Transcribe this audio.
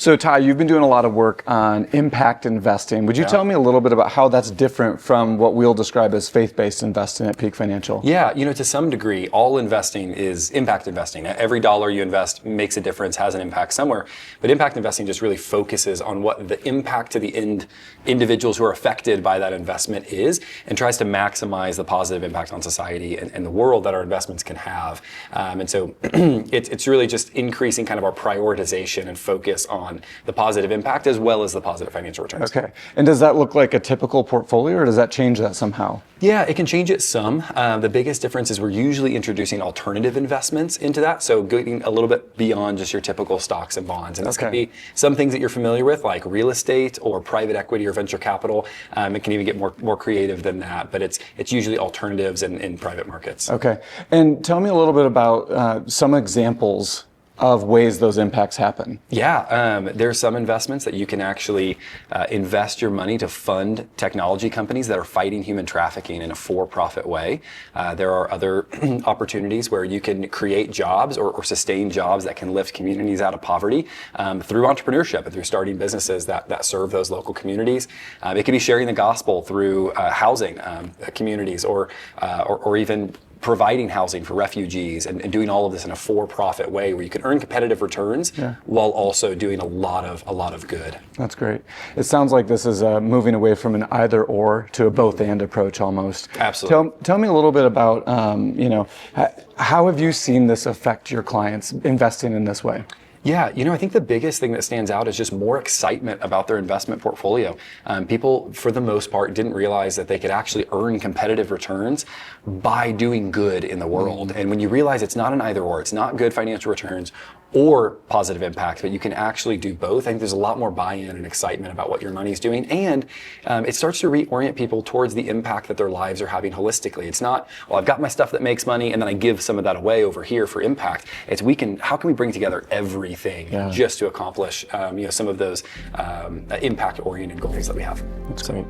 So Ty, you've been doing a lot of work on impact investing. Would you tell me a little bit about how that's different from what we'll describe as faith-based investing at Peak Financial? Yeah, to some degree, all investing is impact investing. Every dollar you invest makes a difference, has an impact somewhere. But impact investing just really focuses on what the impact to the individuals who are affected by that investment is, and tries to maximize the positive impact on society and the world that our investments can have. And so it's really just increasing kind of our prioritization and focus on the positive impact as well as the positive financial returns. Okay. And does that look like a typical portfolio, or does that change that somehow? Yeah, it can change it some. The biggest difference is we're usually introducing alternative investments into that. So going a little bit beyond just your typical stocks and bonds. And this can be some things that you're familiar with, like real estate or private equity or venture capital. It can even get more creative than that, but it's usually alternatives in private markets. Okay. And tell me a little bit about some examples of ways those impacts happen. Yeah, there's some investments that you can actually invest your money to fund technology companies that are fighting human trafficking in a for-profit way. There are other opportunities where you can create jobs or sustain jobs that can lift communities out of poverty through entrepreneurship and through starting businesses that serve those local communities. It can be sharing the gospel through housing communities or even providing housing for refugees and doing all of this in a for-profit way where you can earn competitive returns while also doing a lot of good. That's great. It sounds like this is moving away from an either or to a both and approach almost. Absolutely. Tell me a little bit about, how have you seen this affect your clients investing in this way? Yeah, I think the biggest thing that stands out is just more excitement about their investment portfolio. People, for the most part, didn't realize that they could actually earn competitive returns by doing good in the world. And when you realize it's not an either or, it's not good financial returns or positive impact, but you can actually do both, I think there's a lot more buy-in and excitement about what your money's doing. And it starts to reorient people towards the impact that their lives are having holistically. It's not, well, I've got my stuff that makes money and then I give some of that away over here for impact. It's how can we bring together everything just to accomplish some of those impact-oriented goals that we have. That's great.